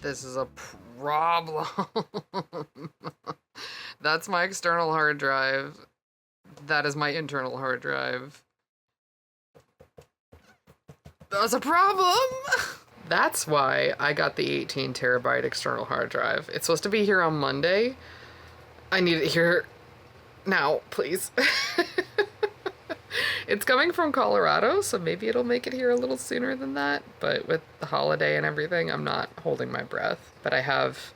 This is a problem. That's my external hard drive. That is my internal hard drive. That's a problem. That's why I got the 18 terabyte external hard drive. It's supposed to be here on Monday. I need it here now, please. It's coming from Colorado, so maybe it'll make it here a little sooner than that. But with the holiday and everything, I'm not holding my breath. But I have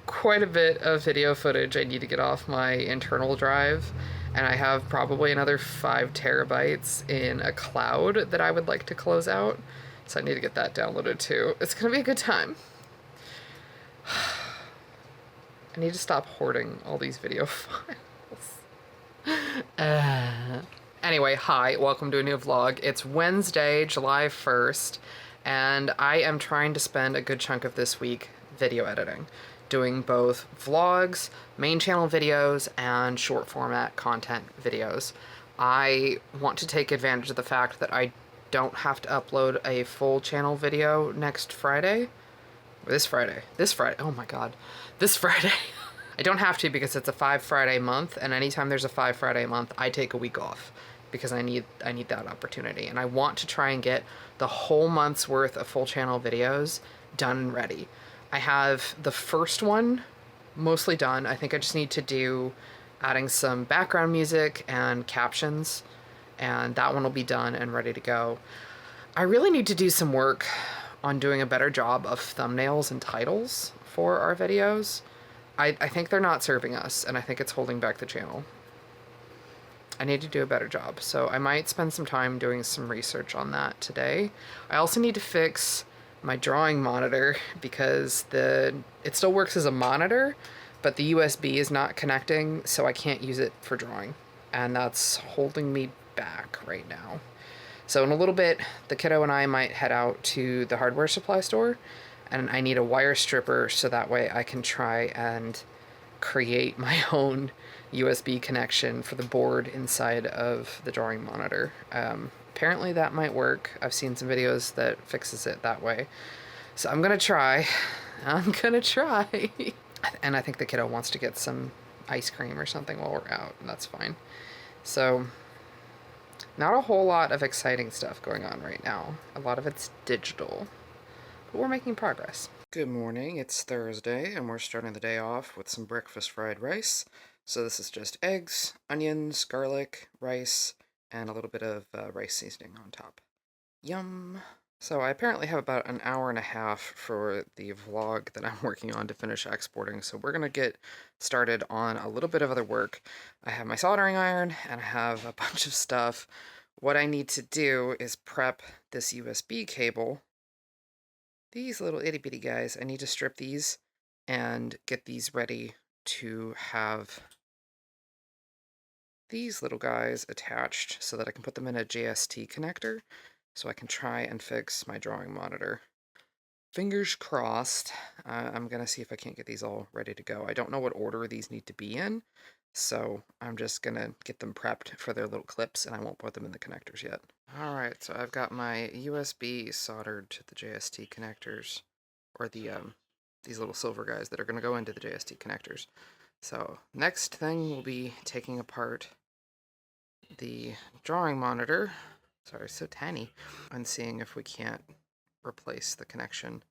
quite a bit of video footage I need to get off my internal drive, and I have probably another 5 terabytes in a cloud that I would like to close out, so I need to get that downloaded too. It's gonna be a good time. I need to stop hoarding all these video files. Anyway, hi, welcome to a new vlog. It's Wednesday, July 1st, and I am trying to spend a good chunk of this week video editing, doing both vlogs, main channel videos, and short format content videos. I want to take advantage of the fact that I don't have to upload a full channel video next Friday. This Friday, oh my god, this Friday. I don't have to because it's a 5 Friday month, and anytime there's a 5 Friday month, I take a week off because I need that opportunity. And I want to try and get the whole month's worth of full channel videos done and ready. I have the first one mostly done. I think I just need to do adding some background music and captions, and that one will be done and ready to go. I really need to do some work on doing a better job of thumbnails and titles for our videos. I think they're not serving us, and I think it's holding back the channel. I need to do a better job, so I might spend some time doing some research on that today. I also need to fix my drawing monitor because it still works as a monitor, but the USB is not connecting, so I can't use it for drawing, and that's holding me back right now. So in a little bit, the kiddo and I might head out to the hardware supply store, and I need a wire stripper so that way I can try and create my own USB connection for the board inside of the drawing monitor. Apparently that might work. I've seen some videos that fixes it that way. So I'm gonna try. And I think the kiddo wants to get some ice cream or something while we're out, and that's fine. So not a whole lot of exciting stuff going on right now. A lot of it's digital. But we're making progress. Good morning, it's Thursday, and we're starting the day off with some breakfast fried rice. So this is just eggs, onions, garlic, rice, and a little bit of rice seasoning on top. Yum! So I apparently have about an hour and a half for the vlog that I'm working on to finish exporting, so we're gonna get started on a little bit of other work. I have my soldering iron, and I have a bunch of stuff. What I need to do is prep this USB cable. These little itty bitty guys, I need to strip these and get these ready to have these little guys attached so that I can put them in a JST connector so I can try and fix my drawing monitor. Fingers crossed. I'm gonna see if I can't get these all ready to go. I don't know what order these need to be in, so I'm just gonna get them prepped for their little clips, and I won't put them in the connectors yet. Alright, so I've got my USB soldered to the JST connectors, or these little silver guys that are gonna go into the JST connectors. So next thing will be taking apart the drawing monitor, sorry, so tiny, and seeing if we can't replace the connection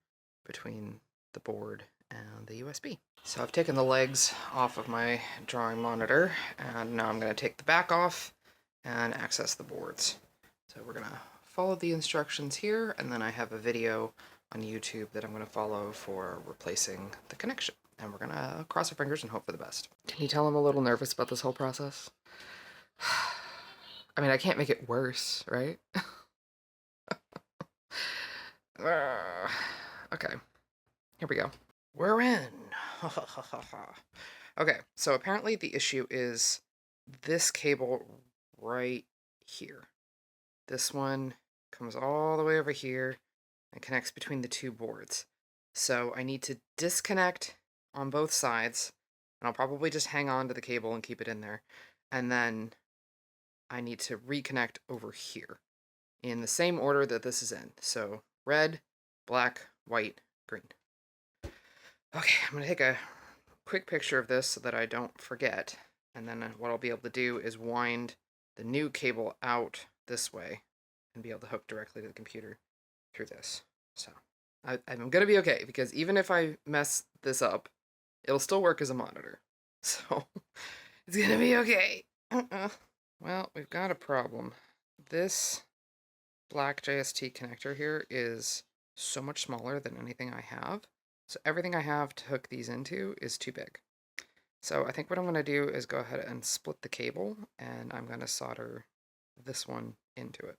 between the board and the USB. So I've taken the legs off of my drawing monitor, and now I'm going to take the back off and access the boards. So we're going to follow the instructions here, and then I have a video on YouTube that I'm going to follow for replacing the connection. And we're going to cross our fingers and hope for the best. Can you tell I'm a little nervous about this whole process? I mean, I can't make it worse, right? Okay, here we go. We're in. Okay, so apparently the issue is this cable right here. This one comes all the way over here and connects between the two boards. So I need to disconnect on both sides, and I'll probably just hang on to the cable and keep it in there. And then I need to reconnect over here in the same order that this is in. So red, black, white, screen. Okay, I'm gonna take a quick picture of this so that I don't forget. And then what I'll be able to do is wind the new cable out this way and be able to hook directly to the computer through this. So I'm gonna be okay, because even if I mess this up, it'll still work as a monitor. So it's gonna be okay. Well, we've got a problem. This black JST connector here is so much smaller than anything I have. So everything I have to hook these into is too big. So I think what I'm going to do is go ahead and split the cable, and I'm going to solder this one into it.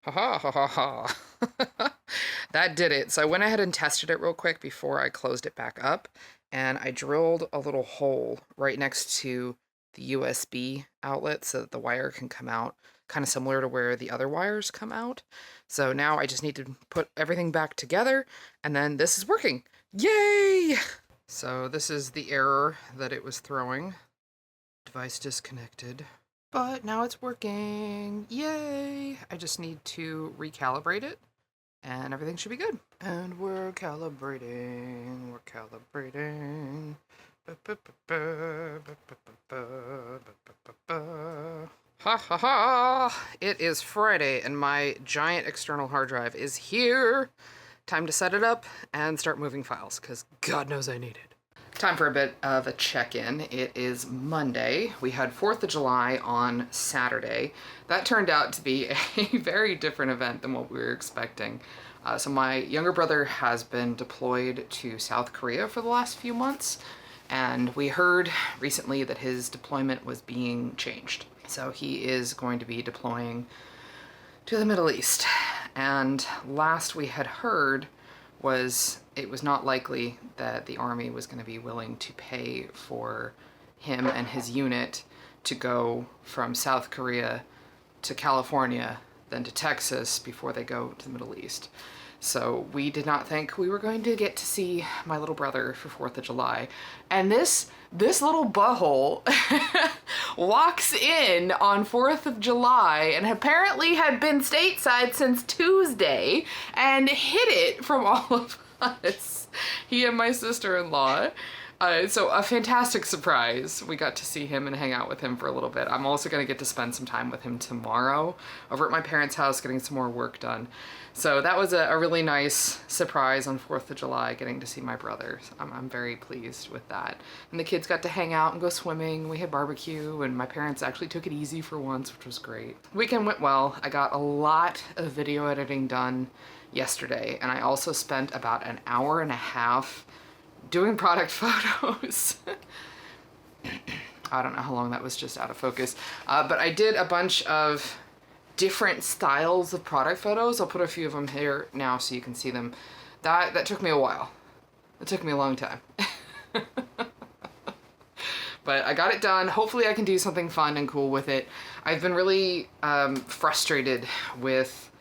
Ha ha ha ha ha. That did it. So I went ahead and tested it real quick before I closed it back up, and I drilled a little hole right next to the USB outlet so that the wire can come out, kind of similar to where the other wires come out. So now I just need to put everything back together, and then this is working. Yay! So this is the error that it was throwing. Device disconnected. But now it's working. Yay! I just need to recalibrate it, and everything should be good. And we're calibrating. We're calibrating. Ha ha ha! It is Friday, and my giant external hard drive is here. Time to set it up and start moving files, because God knows I need it. Time for a bit of a check-in. It is Monday. We had 4th of July on Saturday. That turned out to be a very different event than what we were expecting. So my younger brother has been deployed to South Korea for the last few months, and we heard recently that his deployment was being changed. So he is going to be deploying to the Middle East. And last we had heard was it was not likely that the Army was going to be willing to pay for him and his unit to go from South Korea to California, then to Texas before they go to the Middle East. So we did not think we were going to get to see my little brother for 4th of July. And this little butthole walks in on 4th of July and apparently had been stateside since Tuesday and hid it from all of us, he and my sister-in-law. So a fantastic surprise. We got to see him and hang out with him for a little bit. I'm also going to get to spend some time with him tomorrow over at my parents' house getting some more work done. So that was a really nice surprise on 4th of July, getting to see my brother. So I'm very pleased with that. And the kids got to hang out and go swimming. We had barbecue, and my parents actually took it easy for once, which was great. Weekend went well. I got a lot of video editing done yesterday, and I also spent about an hour and a half doing product photos. I don't know how long that was just out of focus, but I did a bunch of different styles of product photos. I'll put a few of them here now so you can see them. That took me a while. It took me a long time. But I got it done. Hopefully I can do something fun and cool with it. I've been really frustrated with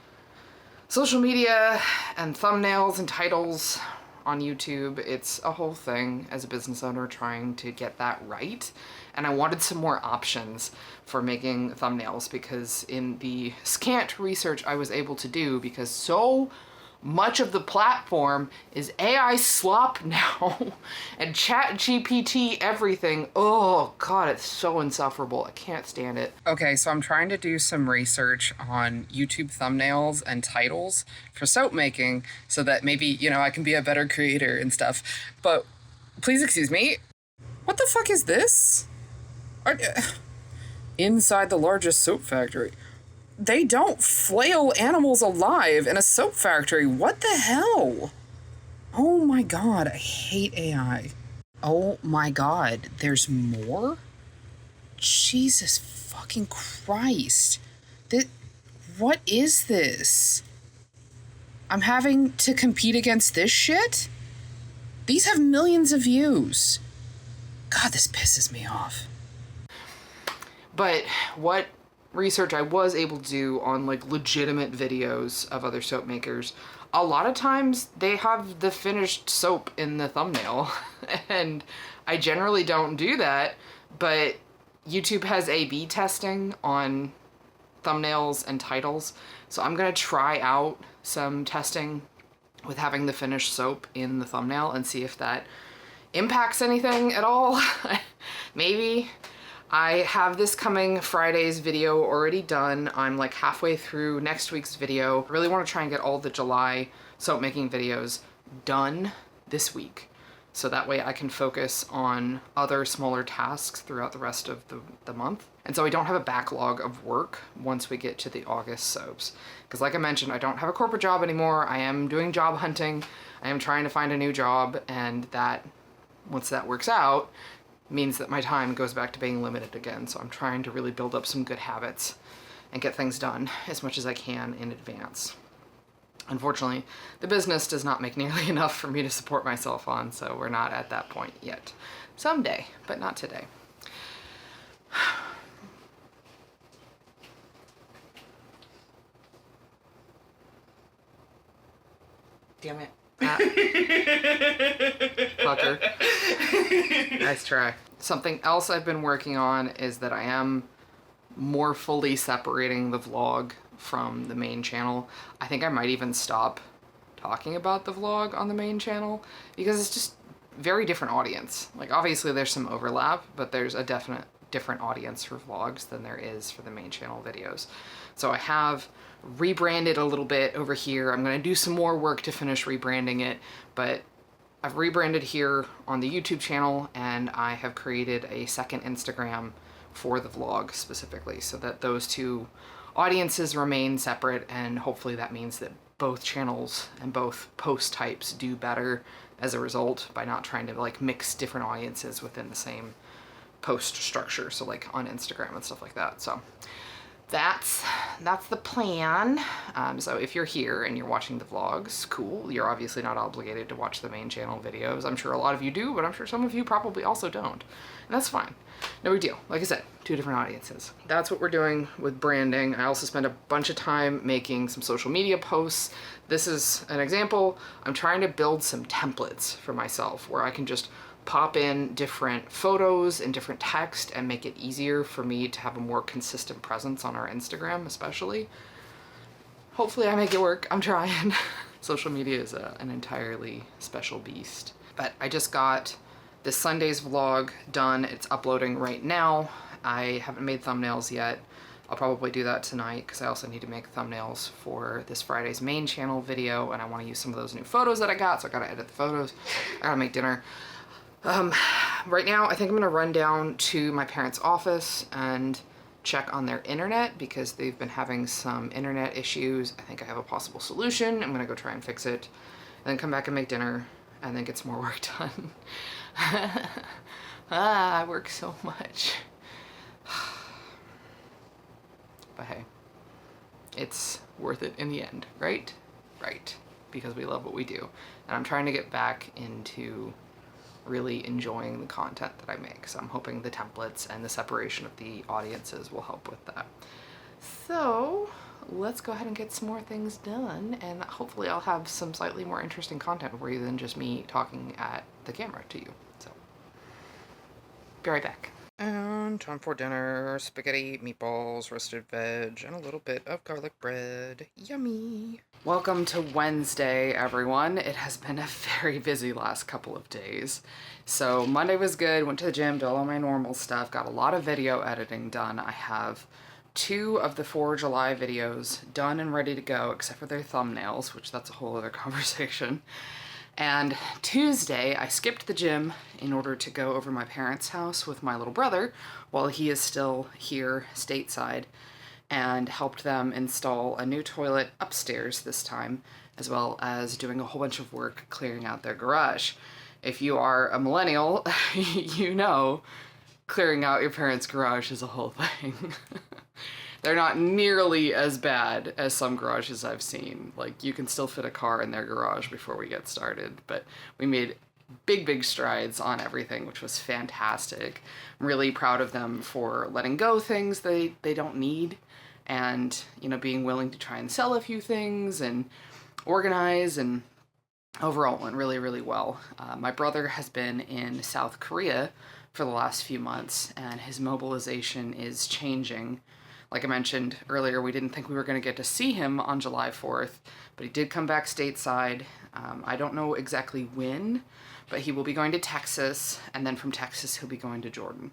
social media and thumbnails and titles on YouTube. It's a whole thing as a business owner trying to get that right. And I wanted some more options for making thumbnails, because in the scant research I was able to do, because so much of the platform is AI slop now and ChatGPT everything. Oh God, it's so insufferable. I can't stand it. Okay, so I'm trying to do some research on YouTube thumbnails and titles for soap making so that maybe, you know, I can be a better creator and stuff. But please excuse me. What the fuck is this? Inside the largest soap factory. They don't flail animals alive in a soap factory. What the hell? Oh my God, I hate AI. Oh my God, there's more? Jesus fucking Christ. What is this? I'm having to compete against this shit? These have millions of views. God, this pisses me off. But what research I was able to do on like legitimate videos of other soap makers, a lot of times they have the finished soap in the thumbnail. And I generally don't do that, but YouTube has A/B testing on thumbnails and titles. So I'm gonna try out some testing with having the finished soap in the thumbnail and see if that impacts anything at all. Maybe. I have this coming Friday's video already done. I'm like halfway through next week's video. I really want to try and get all the July soap making videos done this week, so that way I can focus on other smaller tasks throughout the rest of the month. And so I don't have a backlog of work once we get to the August soaps. Because like I mentioned, I don't have a corporate job anymore. I am doing job hunting. I am trying to find a new job, and that, once that works out, means that my time goes back to being limited again. So I'm trying to really build up some good habits and get things done as much as I can in advance. Unfortunately, the business does not make nearly enough for me to support myself on, so we're not at that point yet. Someday, but not today. Damn it. Fucker. Nice try. Something else I've been working on is that I am more fully separating the vlog from the main channel. I think I might even stop talking about the vlog on the main channel because it's just very different audience. Like, obviously there's some overlap, but there's a definite different audience for vlogs than there is for the main channel videos. So I have rebranded a little bit over here. I'm gonna do some more work to finish rebranding it, but I've rebranded here on the YouTube channel, and I have created a second Instagram for the vlog specifically so that those two audiences remain separate, and hopefully that means that both channels and both post types do better as a result by not trying to like mix different audiences within the same post structure, so like on Instagram and stuff like that. So that's the plan. So if you're here and you're watching the vlogs, cool. You're obviously not obligated to watch the main channel videos. I'm sure a lot of you do, but I'm sure some of you probably also don't. And that's fine. No big deal. Like I said, two different audiences. That's what we're doing with branding. I also spend a bunch of time making some social media posts. This is an example. I'm trying to build some templates for myself where I can just pop in different photos and different text and make it easier for me to have a more consistent presence on our Instagram, especially. Hopefully I make it work. I'm trying. Social media is an entirely special beast. But I just got this Sunday's vlog done. It's uploading right now. I haven't made thumbnails yet. I'll probably do that tonight because I also need to make thumbnails for this Friday's main channel video, and I want to use some of those new photos that I got, so I gotta edit the photos. I gotta make dinner. Right now, I think I'm gonna run down to my parents' office and check on their internet because they've been having some internet issues. I think I have a possible solution. I'm gonna go try and fix it, and then come back and make dinner, and then get some more work done. I work so much. But hey, it's worth it in the end, right? Right, because we love what we do. And I'm trying to get back into really enjoying the content that I make. So I'm hoping the templates and the separation of the audiences will help with that. So let's go ahead and get some more things done, and hopefully I'll have some slightly more interesting content for you than just me talking at the camera to you. So, be right back. And time for dinner. Spaghetti, meatballs, roasted veg, and a little bit of garlic bread. Yummy! Welcome to Wednesday, everyone. It has been a very busy last couple of days. So Monday was good, went to the gym, did all my normal stuff, got a lot of video editing done. I have 2 of the 4 July videos done and ready to go, except for their thumbnails, which that's a whole other conversation. And Tuesday, I skipped the gym in order to go over my parents' house with my little brother while he is still here stateside, and helped them install a new toilet upstairs this time, as well as doing a whole bunch of work clearing out their garage. If you are a millennial, you know clearing out your parents' garage is a whole thing. They're not nearly as bad as some garages I've seen. Like, you can still fit a car in their garage before we get started, but we made big strides on everything, which was fantastic. I'm really proud of them for letting go things they don't need, and, you know, being willing to try and sell a few things and organize, and overall went really well. My brother has been in South Korea for the last few months, and his mobilization is changing Like I mentioned earlier, we didn't think we were going to get to see him on July 4th, but he did come back stateside. I don't know exactly when, but he will be going to Texas, and then from Texas he'll be going to Jordan.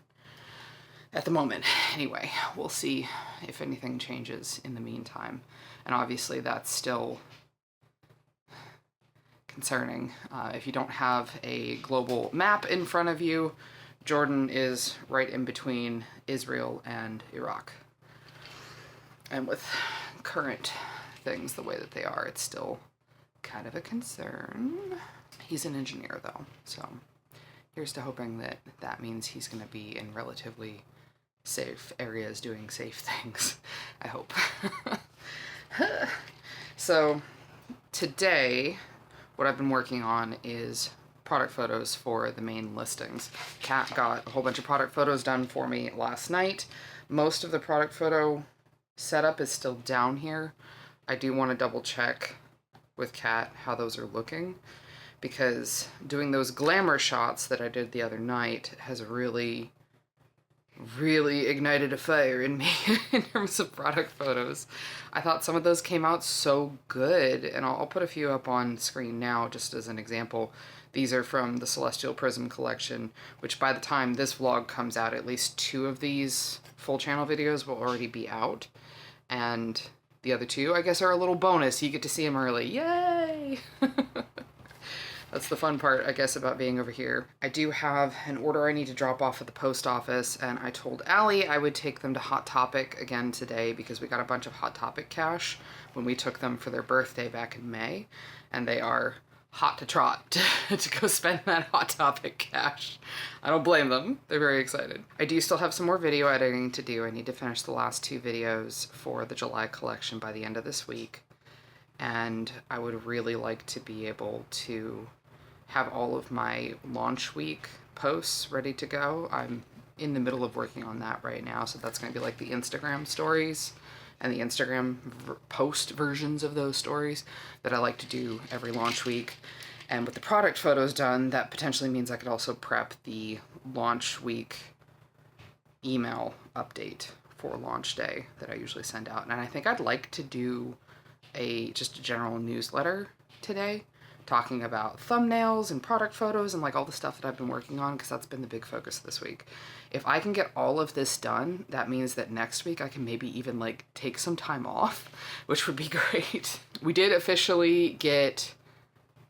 At the moment, anyway. We'll see if anything changes in the meantime. And obviously that's still concerning. If you don't have a global map in front of you, Jordan is right in between Israel and Iraq. And with current things the way that they are, it's still kind of a concern. He's an engineer though, so here's to hoping that that means he's going to be in relatively safe areas doing safe things, I hope. So today, what I've been working on is product photos for the main listings. Kat got a whole bunch of product photos done for me last night. Most of the product photo setup is still down here. I do want to double check with Kat how those are looking, because doing those glamour shots that I did the other night has really ignited a fire in me in terms of product photos. I thought some of those came out so good, and I'll put a few up on screen now just as an example. These are from the Celestial Prism collection, which by the time this vlog comes out, at least 2 of these full channel videos will already be out. And the other 2, I guess, are a little bonus. You get to see them early. Yay! That's the fun part, I guess, about being over here. I do have an order I need to drop off at the post office, and I told Allie I would take them to Hot Topic again today because we got a bunch of Hot Topic cash when we took them for their birthday back in May, and they are hot to trot to go spend that Hot Topic cash. I don't blame them. They're very excited. I do still have some more video editing to do. I need to finish the last 2 videos for the July collection by the end of this week, and I would really like to be able to have all of my launch week posts ready to go. I'm in the middle of working on that right now, so that's going to be like the Instagram stories and the Instagram post versions of those stories that I like to do every launch week. And with the product photos done, that potentially means I could also prep the launch week email update for launch day that I usually send out. And I think I'd like to do just a general newsletter today, talking about thumbnails and product photos and like all the stuff that I've been working on, because that's been the big focus this week. If I can get all of this done, that means that next week I can maybe even like take some time off, which would be great. We did officially get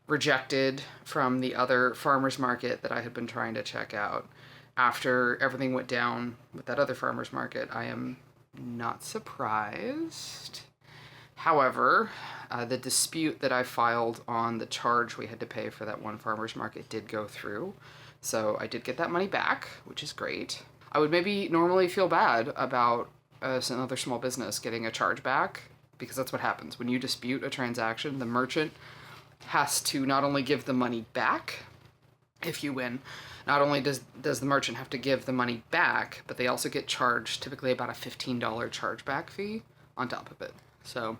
rejected from the other farmer's market that I had been trying to check out. After everything went down with that other farmer's market, I am not surprised. However, the dispute that I filed on the charge we had to pay for that one farmer's market did go through. So I did get that money back, which is great. I would maybe normally feel bad about another small business getting a charge back, because that's what happens. When you dispute a transaction, the merchant has to not only give the money back if you win, not only does the merchant have to give the money back, but they also get charged typically about a $15 chargeback fee on top of it. So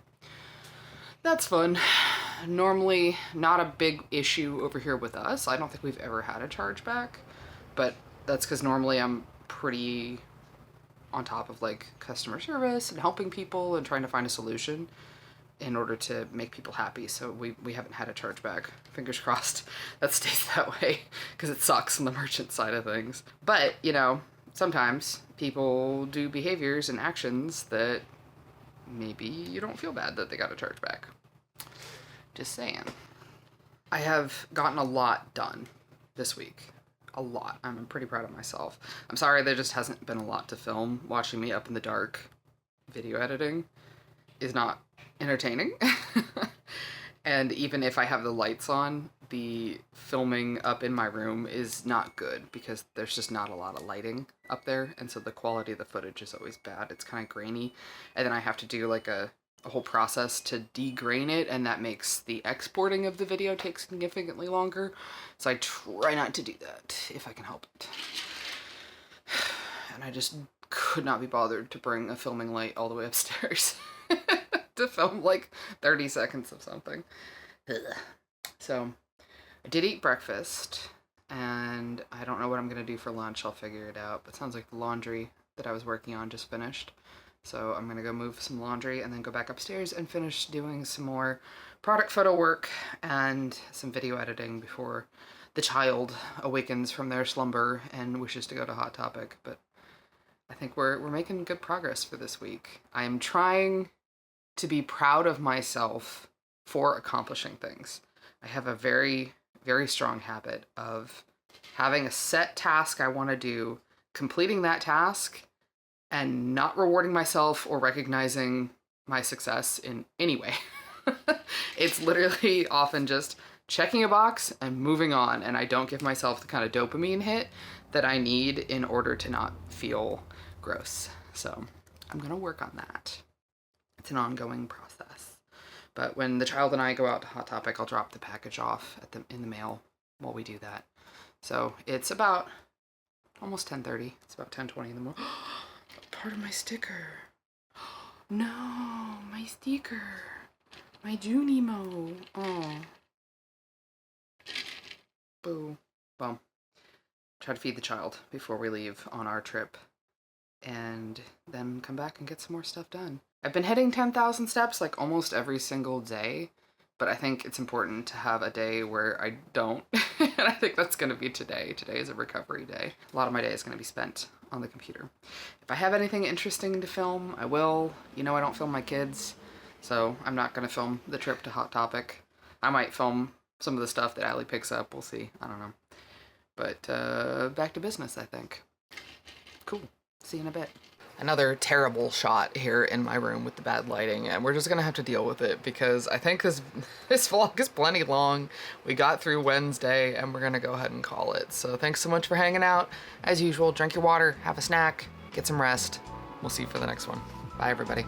that's fun. Normally not a big issue over here with us. I don't think we've ever had a chargeback, but that's because normally I'm pretty on top of like customer service and helping people and trying to find a solution in order to make people happy. So we haven't had a chargeback. Fingers crossed that stays that way, because it sucks on the merchant side of things. But, you know, sometimes people do behaviors and actions that maybe you don't feel bad that they got a chargeback. Just saying. I have gotten a lot done this week. A lot. I'm pretty proud of myself. I'm sorry there just hasn't been a lot to film. Watching me up in the dark video editing is not entertaining. And even if I have the lights on, the filming up in my room is not good because there's just not a lot of lighting up there, and so the quality of the footage is always bad. It's kind of grainy, and then I have to do like a whole process to degrain it, and that makes the exporting of the video take significantly longer, so I try not to do that if I can help it. And I just could not be bothered to bring a filming light all the way upstairs to film like 30 seconds of something. Ugh. So I did eat breakfast, and I don't know what I'm gonna do for lunch. I'll figure it out, but it sounds like the laundry that I was working on just finished. So I'm gonna go move some laundry and then go back upstairs and finish doing some more product photo work and some video editing before the child awakens from their slumber and wishes to go to Hot Topic. But I think we're making good progress for this week. I am trying to be proud of myself for accomplishing things. I have a very, very strong habit of having a set task I want to do, completing that task, and not rewarding myself or recognizing my success in any way. It's literally often just checking a box and moving on, and I don't give myself the kind of dopamine hit that I need in order to not feel gross. So I'm gonna work on that. It's an ongoing process. But when the child and I go out to Hot Topic, I'll drop the package off in the mail while we do that. So it's about almost 10:30. It's about 10:20 in the morning. Part of my sticker. No, my sticker. My Junimo. Oh. Boo. Well, try to feed the child before we leave on our trip and then come back and get some more stuff done. I've been hitting 10,000 steps like almost every single day, but I think it's important to have a day where I don't. And I think that's going to be today. Today is a recovery day. A lot of my day is going to be spent on the computer. If I have anything interesting to film, I will. You know, I don't film my kids, so I'm not going to film the trip to Hot Topic. I might film some of the stuff that Allie picks up. We'll see. I don't know. But back to business, I think. Cool. See you in a bit. Another terrible shot here in my room with the bad lighting, and we're just gonna have to deal with it because I think this vlog is plenty long. We got through Wednesday and we're gonna go ahead and call it. So thanks so much for hanging out. As usual, drink your water, have a snack, get some rest. We'll see you for the next one. Bye, everybody.